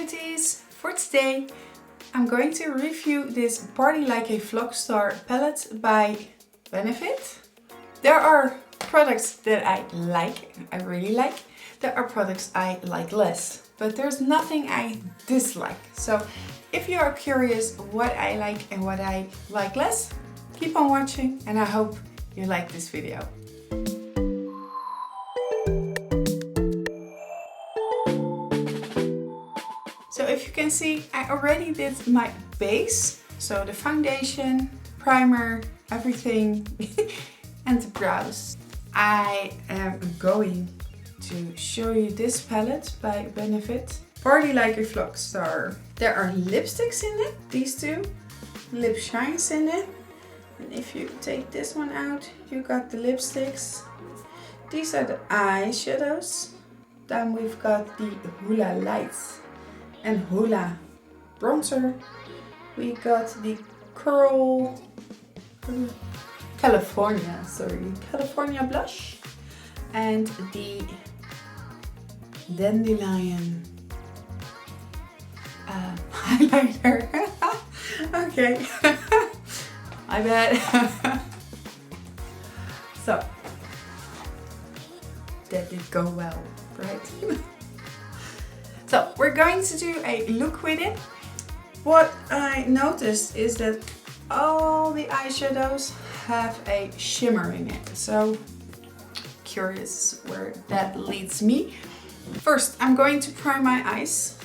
beauties! For today I'm going to review this Party Like a Vlogstar palette by Benefit. There are products that I really like. There are products I like less, but there's nothing I dislike. So if you are curious what I like and what I like less, keep on watching and I hope you like this video. So if you can see, I already did my base. So the foundation, primer, everything and the brows. I am going to show you this palette by Benefit. Party Like a Vlogstar. There are lipsticks in it, these two. Lip shines in it. And if you take this one out, you got the lipsticks. These are the eyeshadows. Then we've got the Hoola Lights and Hoola Bronzer. We got the California Blush and the Dandelion highlighter. Okay, I bet. So that did go well, right? So we're going to do a look with it. What I noticed is that all the eyeshadows have a shimmer in it. So curious where that leads me. First, I'm going to prime my eyes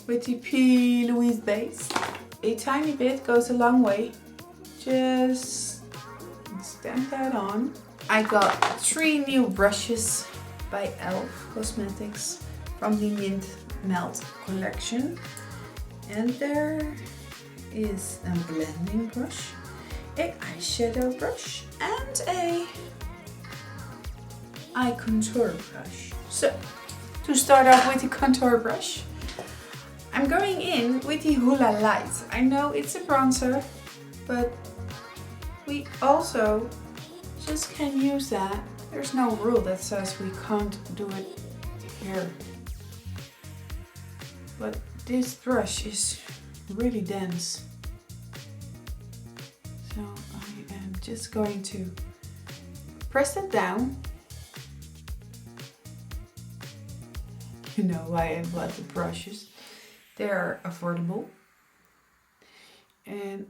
with the P. Louise base. A tiny bit goes a long way. Just stamp that on. I got 3 new brushes by e.l.f. Cosmetics from the Mint Melt collection. And there is a blending brush, a eyeshadow brush and a eye contour brush. So to start off with the contour brush, I'm going in with the Hoola Light. I know it's a bronzer, but we also just can use that. There's no rule that says we can't do it here. But this brush is really dense. So I am just going to press it down. You know why I bought the brushes. They are affordable. And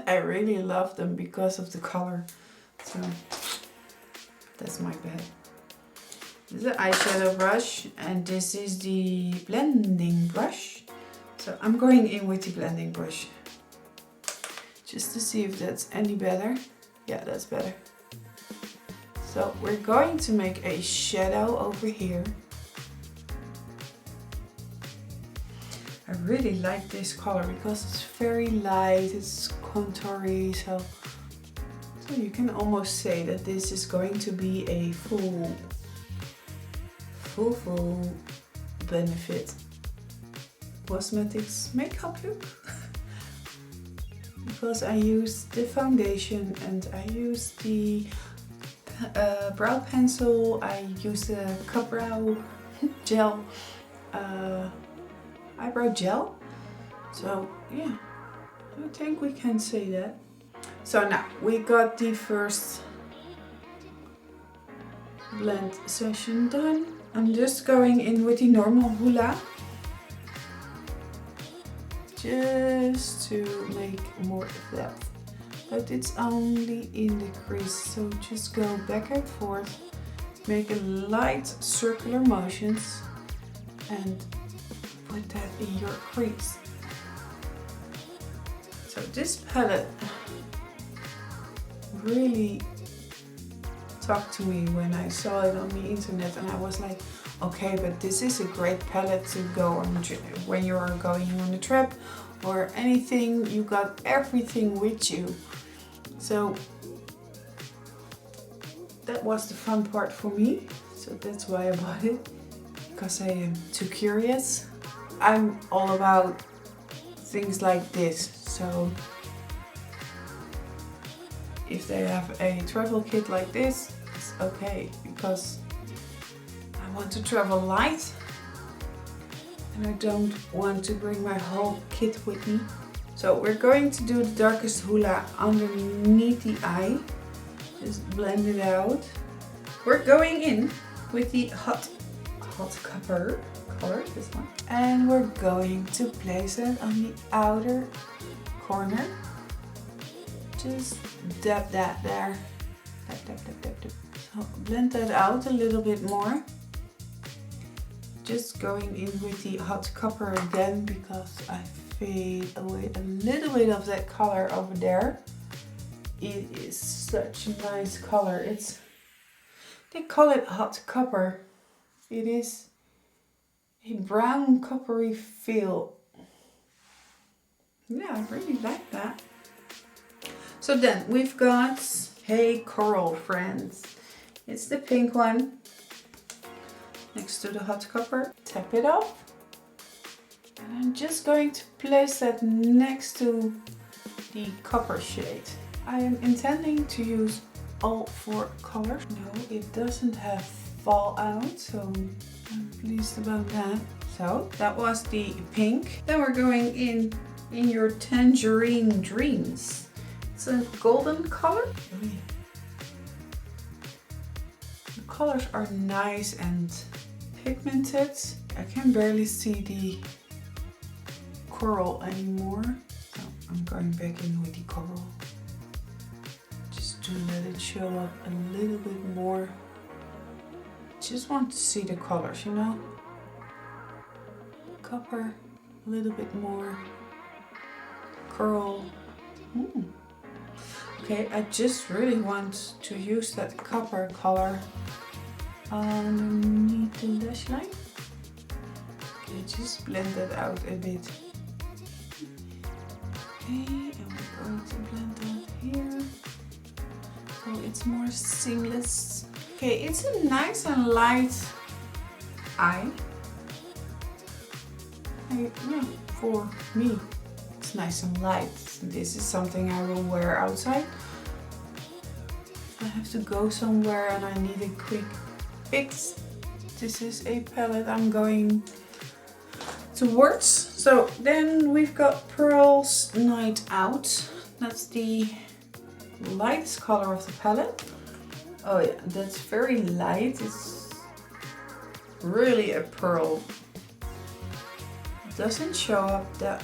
I really love them because of the color. So that's my bad. This is the eyeshadow brush and this is the blending brush. So I'm going in with the blending brush just to see if that's any better. Yeah, that's better. So we're going to make a shadow over here. I really like this color because it's very light, it's contoury, so you can almost say that this is going to be a full Benefit Cosmetics makeup look. Because I used the foundation and I used the brow pencil, I used the brow gel, eyebrow gel. So yeah, I think we can say that. So now we got the first blend session done. I'm just going in with the normal Hoola, just to make more depth, but it's only in the crease, so just go back and forth, make a light circular motions and put that in your crease. So this palette really talked to me when I saw it on the internet, and I was like, okay, but this is a great palette to go on when you are going on a trip or anything. You got everything with you. So that was the fun part for me. So that's why I bought it, because I am too curious. I'm all about things like this. So if they have a travel kit like this, it's okay, because I want to travel light and I don't want to bring my whole kit with me. So we're going to do the darkest Hoola underneath the eye. Just blend it out. We're going in with the hot copper color, this one. And we're going to place it on the outer corner. Just dab that there. Dab, dab, dab, dab, dab. So blend that out a little bit more. Just going in with the hot copper again because I fade away a little bit of that color over there. It is such a nice color. They call it hot copper. It is a brown coppery feel. Yeah, I really like that. So then we've got Hey Coral Friends. It's the pink one. Next to the hot copper. Tap it off. And I'm just going to place that next to the copper shade. I am intending to use all 4 colors. No, it doesn't have fallout, so I'm pleased about that. So that was the pink. Then we're going in your Tangerine Dreams. It's a golden color. Oh, yeah. The colors are nice and pigmented. I can barely see the coral anymore. So I'm going back in with the coral. Just to let it show up a little bit more. Just want to see the colors, you know. Copper, a little bit more. Coral. Okay, I just really want to use that copper color underneath the lash line. Okay, just blend that out a bit. Okay, and we're going to blend that here. So it's more seamless. Okay, it's a nice and light eye. Yeah, for me, it's nice and light. This is something I will wear outside. If I have to go somewhere and I need a quick fix, this is a palette I'm going towards. So then we've got Pearl's Night Out. That's the lightest color of the palette. Oh yeah, that's very light. It's really a pearl. It doesn't show up that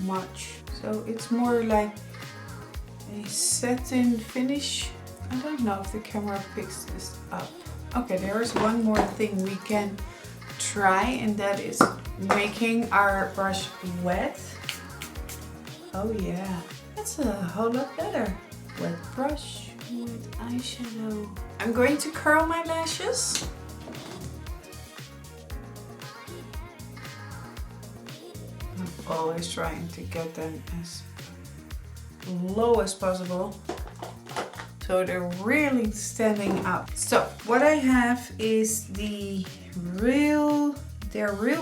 much. So it's more like a satin finish. I don't know if the camera picks this up. Okay, there is one more thing we can try, and that is making our brush wet. Oh yeah, that's a whole lot better. Wet brush with eyeshadow. I'm going to curl my lashes. I'm always trying to get them as low as possible, so they're really standing up. So what I have is they're real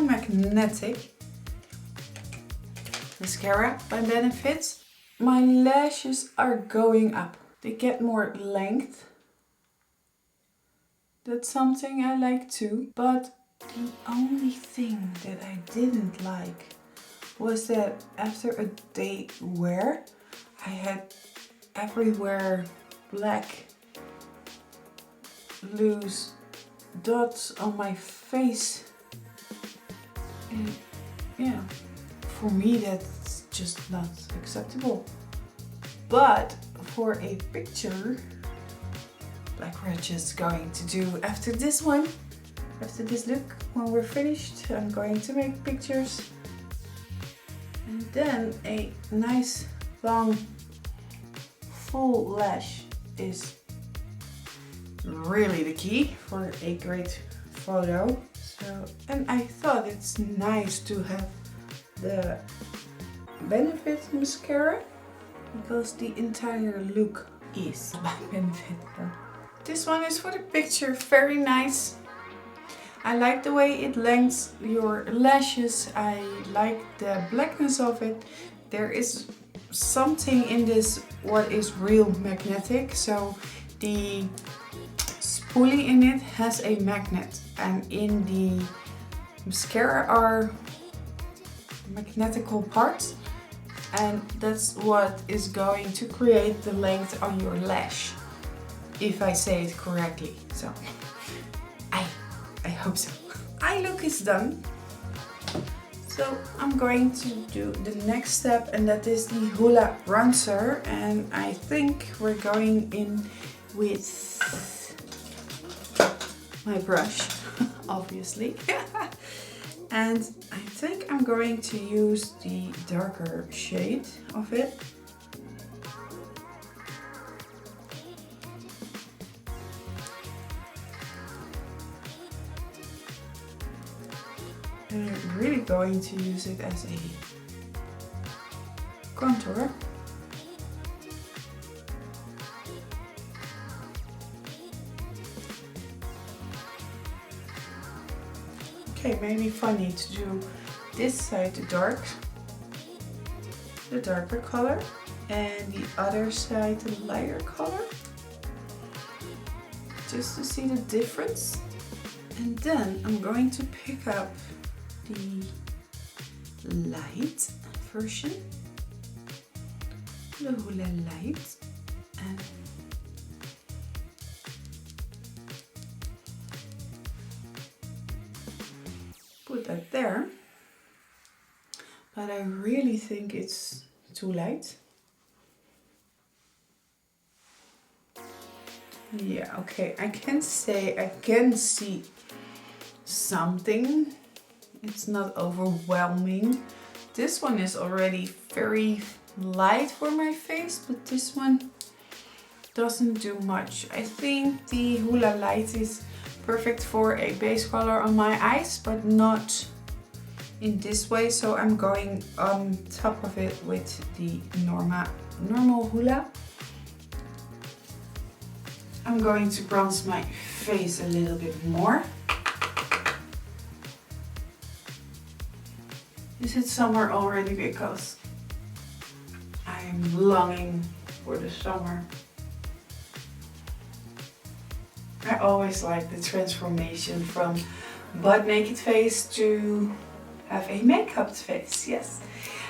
magnetic mascara by Benefit. My lashes are going up. They get more length. That's something I like too. But the only thing that I didn't like was that after a day wear, I had everywhere black loose dots on my face. And yeah, for me that's just not acceptable. But for a picture, like we're just going to do after this one, after this look, when we're finished, I'm going to make pictures. And then a nice long full lash is really the key for a great photo. So, and I thought it's nice to have the Benefit mascara, because the entire look is by Benefit. This one is for the picture, very nice. I like the way it lengthens your lashes. I like the blackness of it. There is something in this what is real magnetic. So the spoolie in it has a magnet, and in the mascara are magnetical parts, and that's what is going to create the length on your lash, if I say it correctly. So I hope so. Eye look is done. So I'm going to do the next step, and that is the Hoola Bronzer, and I think we're going in with my brush, obviously. And I think I'm going to use the darker shade of it. And I'm really going to use it as a contour. Okay, maybe funny to do this side the darker color, and the other side the lighter color, just to see the difference. And then I'm going to pick up the light version, the Hoola Light, and put that there. But I really think it's too light. Yeah, okay, I can say I can see something. It's not overwhelming. This one is already very light for my face, but this one doesn't do much. I think the Hoola Light is perfect for a base color on my eyes, but not in this way. So I'm going on top of it with the normal Hoola. I'm going to bronze my face a little bit more. Is it summer already? Because I'm longing for the summer. I always like the transformation from butt naked face to have a makeup face. Yes,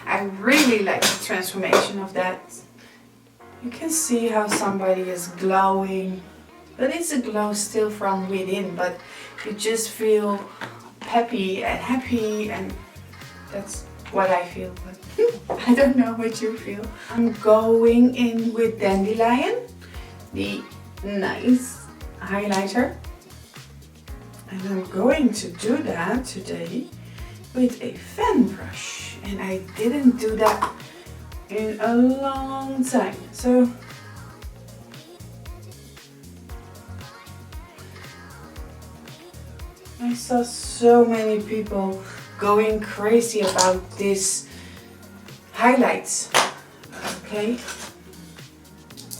I really like the transformation of that. You can see how somebody is glowing, but it's a glow still from within, but you just feel peppy and happy, and that's what I feel, but I don't know what you feel. I'm going in with Dandelion, the nice highlighter, and I'm going to do that today with a fan brush, and I didn't do that in a long time. So I saw so many people going crazy about this highlights. Okay,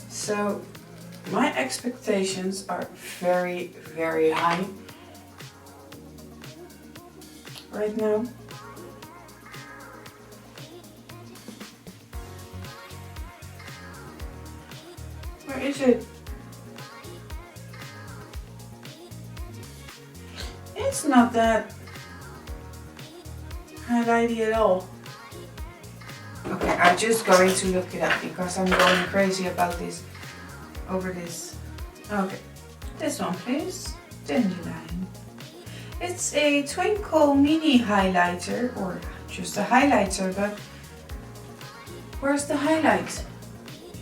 so my expectations are very, very high right now. Where is it? It's not that highlighty at all. Okay, I'm just going to look it up because I'm going crazy about this, over this. Okay, this one please, Dandelion. It's a twinkle mini highlighter, or just a highlighter, but where's the highlight?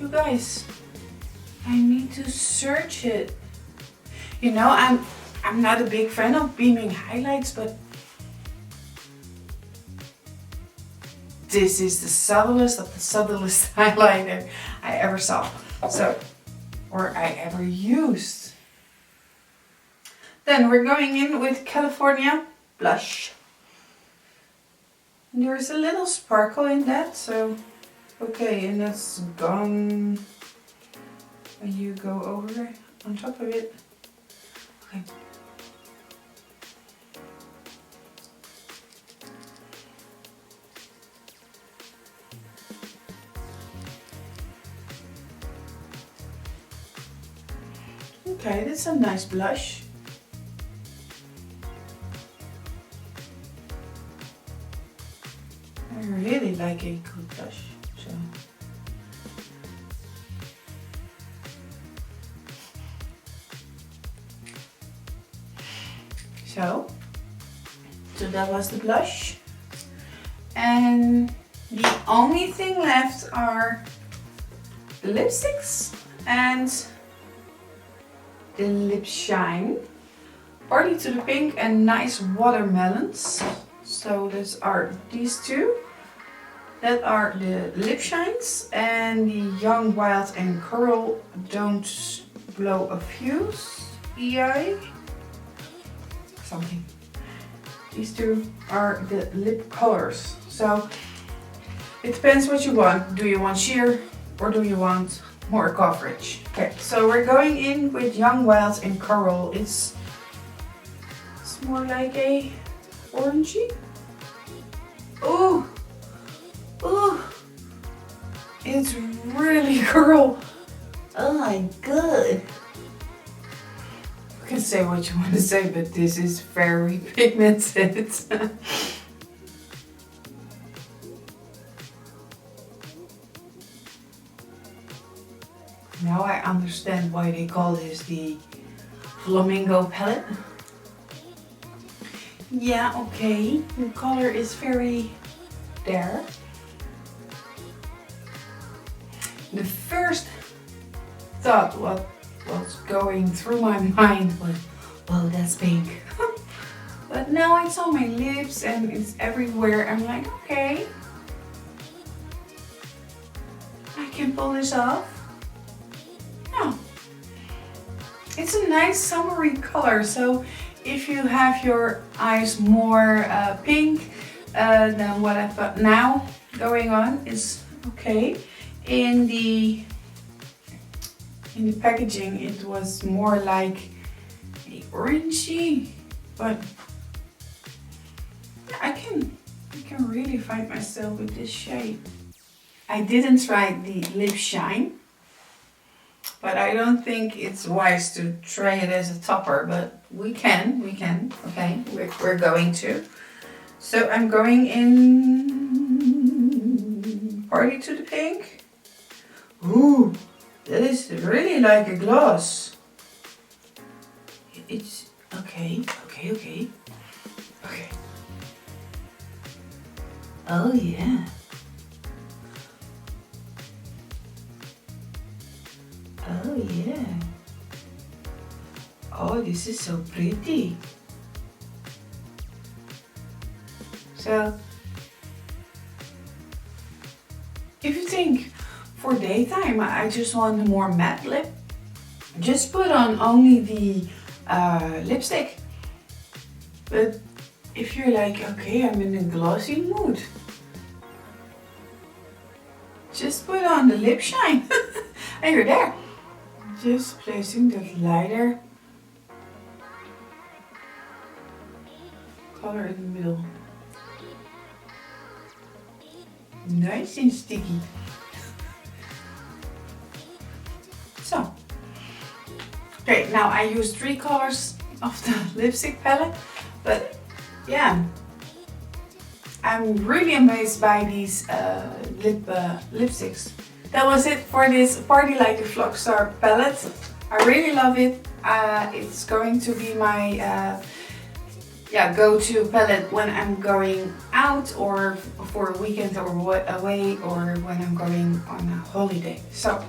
You guys, I need to search it. You know, I'm not a big fan of beaming highlights, but this is the subtlest of the subtlest highlighter I ever saw. So, or I ever used. Then we're going in with California blush. And there's a little sparkle in that, so okay, and that's gone when you go over on top of it. Okay. Okay, that's a nice blush. I really like a good blush. So that was the blush. And the only thing left are lipsticks and the lip shine. Party to the Pink and Nice Watermelons. So those are these two. That are the lip shines, and the Young, Wild and Curl Don't Blow a Fuse EI. Something. These two are the lip colors. So it depends what you want. Do you want sheer or do you want more coverage? Okay, so we're going in with Young, Wild and Curl. It's more like a orangey. Ooh, ooh, it's really curl. Oh my god. You can say what you want to say, but this is very pigmented. Now I understand why they call this the Flamingo palette. Yeah, okay, the color is very there. The first thought what was going through my mind was, well, that's pink. But now it's on my lips and it's everywhere. I'm like, okay, I can pull this off. Yeah, it's a nice summery color. So if you have your eyes more pink than what I've got now going on, is okay. In the packaging it was more like a orangey, but yeah, I can really find myself with this shade. I didn't try the lip shine, but I don't think it's wise to try it as a topper, but we can, okay, we're going to. So I'm going in Party to the Pink. Ooh, that is really like a gloss. It's, okay. Oh yeah. Oh yeah. Oh, this is so pretty. So, if you think for daytime I just want a more matte lip, just put on only the lipstick. But if you're like, okay, I'm in a glossy mood, just put on the lip shine. And you're there. Just placing the lighter color in the middle. Nice and sticky. So, okay, now I use 3 colors of the lipstick palette, but yeah, I'm really amazed by these lipsticks. That was it for this Party Like a Vlogstar palette. I really love it. It's going to be my go-to palette when I'm going out or for a weekend or away or when I'm going on a holiday. So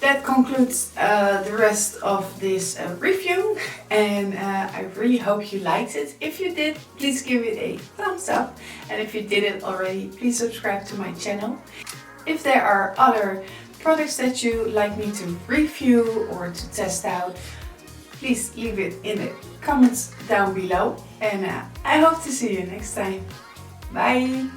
that concludes the rest of this review, and I really hope you liked it. If you did, please give it a thumbs up, and if you didn't already, please subscribe to my channel. If there are other products that you like me to review or to test out, please leave it in the comments down below, and I hope to see you next time. Bye!